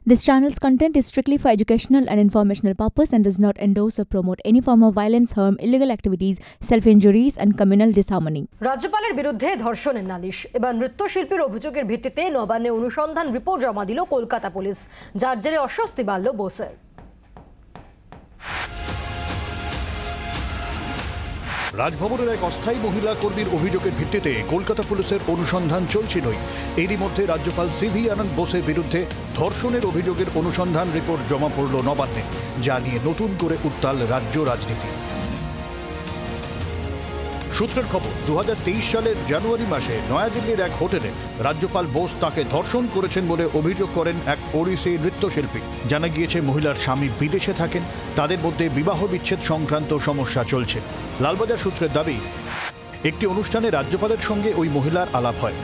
This channel's content is strictly for educational and informational purpose and does not endorse or promote any form of violence, harm, illegal activities, self-injuries and communal disharmony. রাজ্যপালের বিরুদ্ধে ধর্ষণের নালিশ। এবার নৃত্যশিল্পীর অভিযোগের ভিত্তিতে নবান্নে অনুসন্ধান রিপোর্ট জমা দিল কলকাতা পুলিশ, যার জেরে অস্বস্তি বাড়ল বোসের। রাজভবনের এক অস্থায়ী মহিলা কর্মীর অভিযোগের ভিত্তিতে কলকাতা পুলিশের অনুসন্ধান চলছিলই। এরই মধ্যে রাজ্যপাল সিভি আনন্দ বোসের বিরুদ্ধে ধর্ষণের অভিযোগের অনুসন্ধান রিপোর্ট জমা পড়ল নবান্নে, যা নিয়ে নতুন করে উত্তাল রাজ্য রাজনীতি। সূত্রের খবর, 2023 সালের জানুয়ারি মাসে নয়াদিল্লির এক হোটেলে রাজ্যপাল বোস তাকে ধর্ষণ করেছেন বলে অভিযোগ করেন এক ওড়িশি নৃত্যশিল্পী। জানা গিয়েছে মহিলার স্বামী বিদেশে থাকেন, তাদের মধ্যে বিবাহ বিচ্ছেদ সংক্রান্ত সমস্যা চলছে। লালবাজার সূত্রের দাবি, একটি অনুষ্ঠানে রাজ্যপালের সঙ্গে ওই মহিলার আলাপ হয়।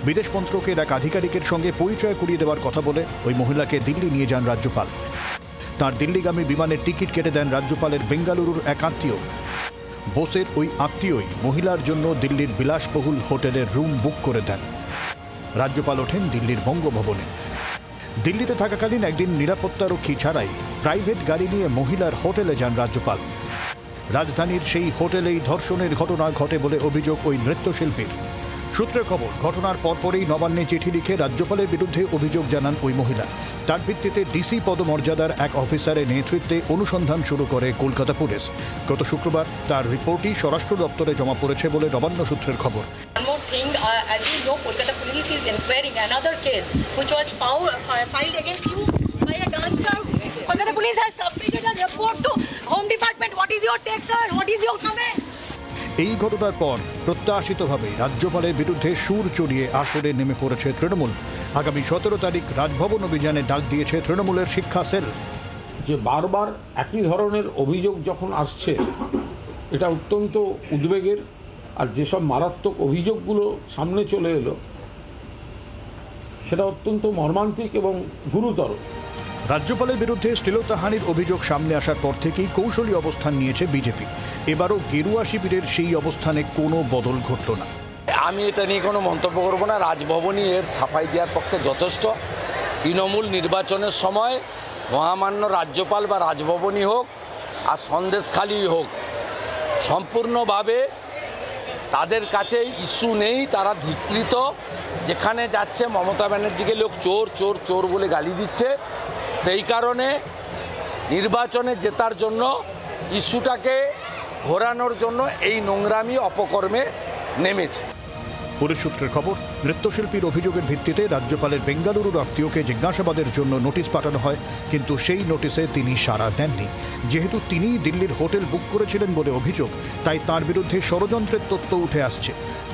বিদেশ মন্ত্রকের এক আধিকারিকের সঙ্গে পরিচয় করিয়ে দেওয়ার কথা বলে ওই মহিলাকে দিল্লি নিয়ে যান রাজ্যপাল। তার দিল্লিগামী বিমানের টিকিট কেটে দেন রাজ্যপালের বেঙ্গালুরুর এক আত্মীয়। বোসের ওই আত্মীয়ই মহিলার জন্য দিল্লির বিলাসবহুল হোটেলের রুম বুক করে দেন। রাজ্যপাল ওঠেন দিল্লির বঙ্গভবনে। দিল্লিতে থাকাকালীন একদিন নিরাপত্তারক্ষী ছাড়াই প্রাইভেট গাড়ি নিয়ে মহিলার হোটেলে যান রাজ্যপাল। রাজধানীর সেই হোটেলেই ধর্ষণের ঘটনা ঘটে বলে অভিযোগ ওই নৃত্যশিল্পীর। সূত্রের খবর, ঘটনার পরপরই নবান্নে চিঠি লিখে রাজ্যপালের বিরুদ্ধে অভিযোগ জানান ওই মহিলা। তার ভিত্তিতে ডিসি পদমর্যাদার এক অফিসারের নেতৃত্বে অনুসন্ধান শুরু করে কলকাতা পুলিশ। গত শুক্রবার তার রিপোর্টই স্বরাষ্ট্র দপ্তরে জমা পড়েছে বলে নবান্ন সূত্রের খবর। As you know, Kolkata Police is inquiring another case which was filed against you by a dance club. Kolkata Police has submitted a report to Home Department. What is your take, sir? What is your comment? এই ঘটনার পর প্রত্যাশিতভাবে রাজ্যপালের বিরুদ্ধে সুর চড়িয়ে আসরে নেমে পড়েছে তৃণমূল। আগামী 17 তারিখ রাজভবন অভিযানে ডাক দিয়েছে তৃণমূলের শিক্ষা সেল। যে বারবার একই ধরনের অভিযোগ যখন আসছে, এটা অত্যন্ত উদ্বেগের। আর যেসব মারাত্মক অভিযোগগুলো সামনে চলে এলো, সেটা অত্যন্ত মর্মান্তিক এবং গুরুতর। রাজ্যপালের বিরুদ্ধে শ্লীলতাহানির অভিযোগ সামনে আসার পর থেকেই কৌশলী অবস্থান নিয়েছে বিজেপি। এবারও গেরুয়া শিবিরের সেই অবস্থানে কোনো বদল ঘটল না। আমি এটা নিয়ে কোনো মন্তব্য করব না। রাজভবনই এর সাফাই দেওয়ার পক্ষে যথেষ্ট। তৃণমূল নির্বাচনের সময় মহামান্য রাজ্যপাল বা রাজভবনই হোক আর সন্দেশখালী হোক, সম্পূর্ণভাবে তাদের কাছে ইস্যু নেই। তারা ধিকৃত। যেখানে যাচ্ছে মমতা ব্যানার্জিকে লোক চোর চোর চোর বলে গালি দিচ্ছে। সেই কারণে নির্বাচনে জেতার জন্য ইস্যুটাকে ঘোরানোর জন্য এই নোংরামি অপকর্মে নেমেছে। পুলিশ সূত্রের খবর, নৃত্যশিল্পীর অভিযোগের ভিত্তিতে রাজ্যপালের বেঙ্গালুরুর আত্মীয়কে জিজ্ঞাসাবাদের জন্য নোটিশ পাঠানো হয়, কিন্তু সেই নোটিশে তিনি সাড়া দেননি। যেহেতু তিনি দিল্লির হোটেল বুক করেছিলেন বলে অভিযোগ, তাই তার বিরুদ্ধে ষড়যন্ত্রের তথ্য উঠে আসছে।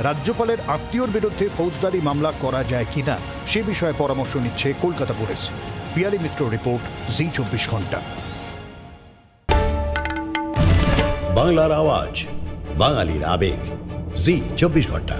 রাজ্যপালের আত্মীয়র বিরুদ্ধে ফৌজদারি মামলা করা যায় কিনা সে বিষয়ে পরামর্শ নিচ্ছে কলকাতা পুলিশ। পিয়ালি মিত্র রিপোর্ট, জি 24 ঘন্টা। বাংলার আওয়াজ, বাঙালির আবেগ, জি 24 ঘন্টা।